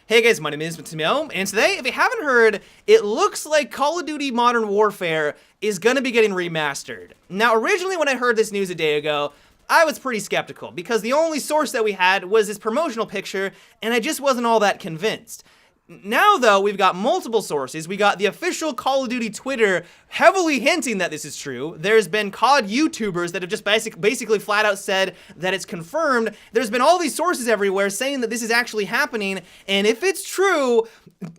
Hey guys, my name is Mateo, and today, if you haven't heard, it looks like Call of Duty Modern Warfare is gonna be getting remastered. Now, originally when I heard this news a day ago, I was pretty skeptical because the only source that we had was this promotional picture, and I just wasn't all that convinced. Now, though, we've got multiple sources. We got the official Call of Duty Twitter heavily hinting that this is true. There's been COD YouTubers that have just basically flat out said that it's confirmed. There's been all these sources everywhere saying that this is actually happening. And if it's true,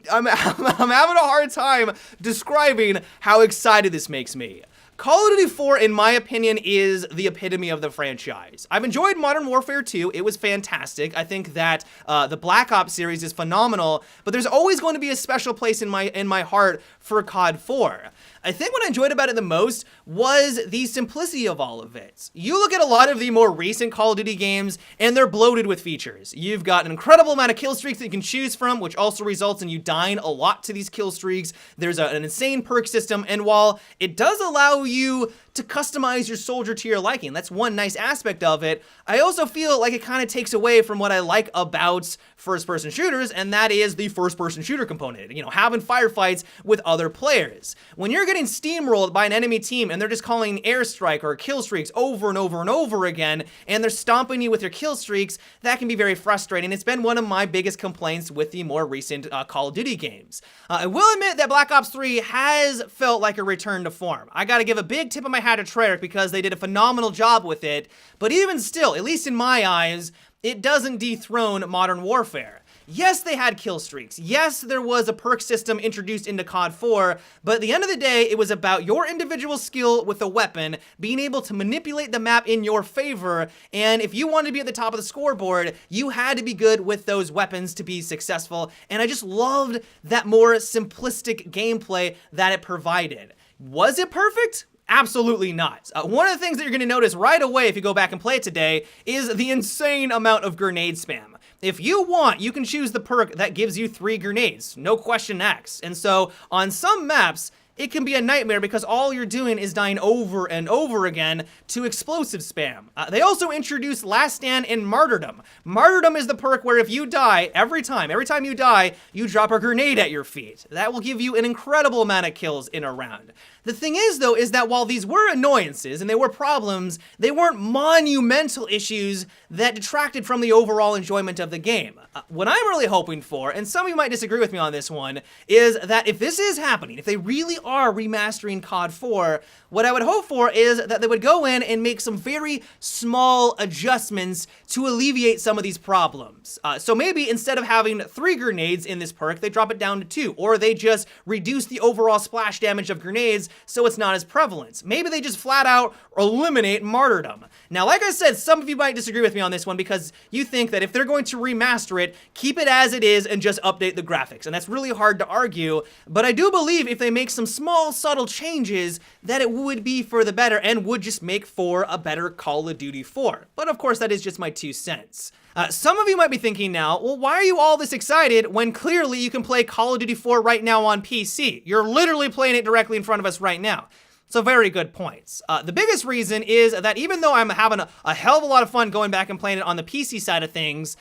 I'm having a hard time describing how excited this makes me. Call of Duty 4, in my opinion, is the epitome of the franchise. I've enjoyed Modern Warfare 2. It was fantastic. I think that the Black Ops series is phenomenal, but there's always going to be a special place in my heart for COD 4. I think what I enjoyed about it the most was the simplicity of all of it. You look at a lot of the more recent Call of Duty games, and they're bloated with features. You've got an incredible amount of kill streaks that you can choose from, which also results in you dying a lot to these kill streaks. There's an insane perk system, and while it does allow you to customize your soldier to your liking, that's one nice aspect of it, I also feel like it kind of takes away from what I like about first-person shooters, and that is the first-person shooter component, having firefights with other players. When you're getting steamrolled by an enemy team and they're just calling airstrike or kill streaks over and over and over again, and they're stomping you with your kill streaks, that can be very frustrating. It's been one of my biggest complaints with the more recent Call of Duty games. I will admit that Black Ops 3 has felt like a return to form. I gotta give a big tip of my hat to Treyarch because they did a phenomenal job with it, but even still, at least in my eyes, it doesn't dethrone Modern Warfare. Yes, they had kill streaks. Yes, there was a perk system introduced into COD 4, but at the end of the day, it was about your individual skill with a weapon, being able to manipulate the map in your favor, and if you wanted to be at the top of the scoreboard, you had to be good with those weapons to be successful, and I just loved that more simplistic gameplay that it provided. Was it perfect? Absolutely not. One of the things that you're going to notice right away if you go back and play it today is the insane amount of grenade spam. If you want, you can choose the perk that gives you 3 grenades, no question asked. And so on some maps, it can be a nightmare because all you're doing is dying over and over again to explosive spam. They also introduced Last Stand and Martyrdom. Martyrdom is the perk where if you die, every time you die, you drop a grenade at your feet. That will give you an incredible amount of kills in a round. The thing is, though, is that while these were annoyances and they were problems, they weren't monumental issues that detracted from the overall enjoyment of the game. What I'm really hoping for, and some of you might disagree with me on this one, is that if this is happening, if they really are remastering COD 4, what I would hope for is that they would go in and make some very small adjustments to alleviate some of these problems. So maybe instead of having 3 grenades in this perk, they drop it down to 2, or they just reduce the overall splash damage of grenades so it's not as prevalent. Maybe they just flat out eliminate Martyrdom. Now, like I said, some of you might disagree with me on this one because you think that if they're going to remaster it, keep it as it is and just update the graphics. And that's really hard to argue, but I do believe if they make some small, subtle changes, that it would be for the better and would just make for a better Call of Duty 4. But of course, that is just my 2 cents. Some of you might be thinking now, well, why are you all this excited when clearly you can play Call of Duty 4 right now on PC? You're literally playing it directly in front of us right now. So very good points. The biggest reason is that even though I'm having a hell of a lot of fun going back and playing it on the PC side of things,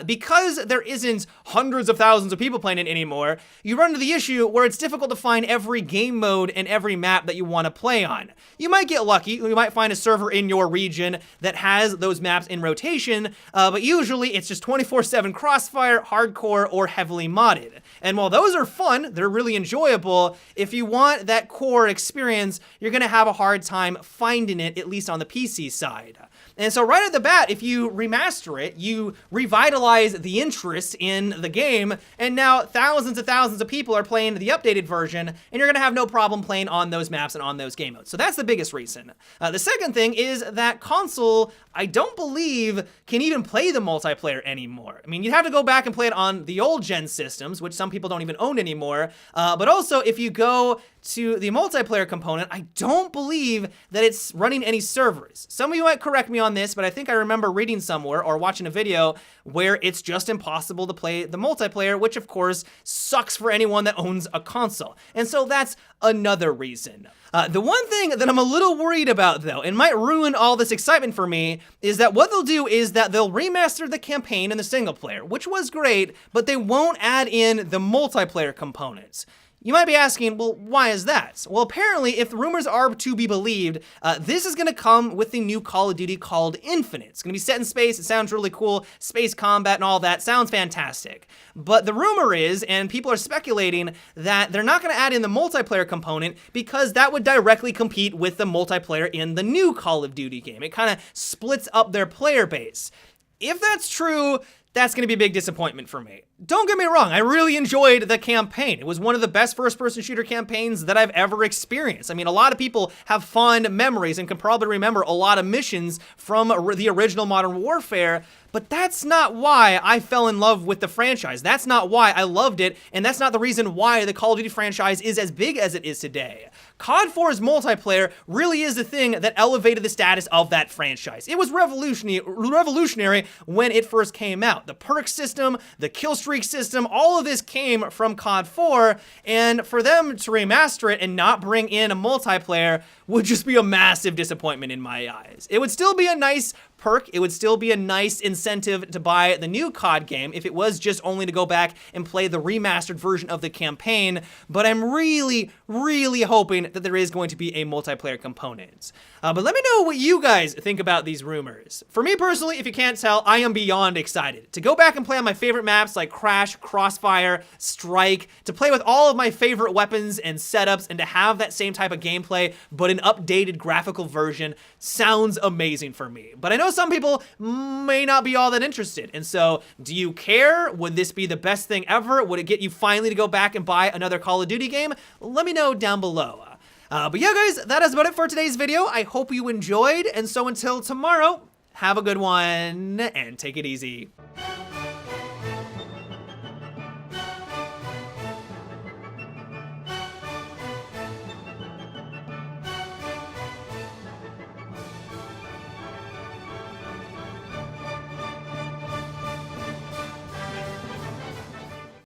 because there isn't hundreds of thousands of people playing it anymore, you run into the issue where it's difficult to find every game mode and every map that you want to play on. You might get lucky, you might find a server in your region that has those maps in rotation, but usually it's just 24/7 crossfire, hardcore, or heavily modded. And while those are fun, they're really enjoyable, if you want that core experience, you're gonna have a hard time finding it, at least on the PC side. And so right at the bat, if you remaster it, you revitalize the interest in the game, and now thousands of people are playing the updated version, and you're gonna have no problem playing on those maps and on those game modes. So that's the biggest reason. The second thing is that console, I don't believe, can even play the multiplayer anymore. I mean, you'd have to go back and play it on the old gen systems, which some people don't even own anymore, but also if you go to the multiplayer component, I don't believe that it's running any servers. Some of you might correct me on this, but I think I remember reading somewhere or watching a video where it's just impossible to play the multiplayer, which of course sucks for anyone that owns a console. And so that's another reason. The one thing that I'm a little worried about though, and might ruin all this excitement for me, is that what they'll do is that they'll remaster the campaign and the single player, which was great, but they won't add in the multiplayer components. You might be asking, well, why is that? Well, apparently, if the rumors are to be believed, this is gonna come with the new Call of Duty called Infinite. It's gonna be set in space, it sounds really cool, space combat and all that, sounds fantastic. But the rumor is, and people are speculating, that they're not gonna add in the multiplayer component because that would directly compete with the multiplayer in the new Call of Duty game. It kind of splits up their player base. If that's true, that's gonna be a big disappointment for me. Don't get me wrong, I really enjoyed the campaign. It was one of the best first-person shooter campaigns that I've ever experienced. I mean, a lot of people have fond memories and can probably remember a lot of missions from the original Modern Warfare, but that's not why I fell in love with the franchise. That's not why I loved it, and that's not the reason why the Call of Duty franchise is as big as it is today. COD 4's multiplayer really is the thing that elevated the status of that franchise. It was revolutionary when it first came out. The perk system, the kill streak system, all of this came from COD 4, and for them to remaster it and not bring in a multiplayer would just be a massive disappointment in my eyes. It would still be a nice perk, it would still be a nice incentive to buy the new COD game if it was just only to go back and play the remastered version of the campaign, but I'm really hoping that there is going to be a multiplayer component. But let me know what you guys think about these rumors. For me personally, if you can't tell, I am beyond excited to go back and play on my favorite maps like Crash, Crossfire, Strike, to play with all of my favorite weapons and setups, and to have that same type of gameplay, but an updated graphical version sounds amazing for me. But I know some people may not be all that interested, and so do you care? Would this be the best thing ever? Would it get you finally to go back and buy another Call of Duty game? Let me know down below. But yeah, guys, that is about it for today's video. I hope you enjoyed, and so until tomorrow, have a good one, and take it easy.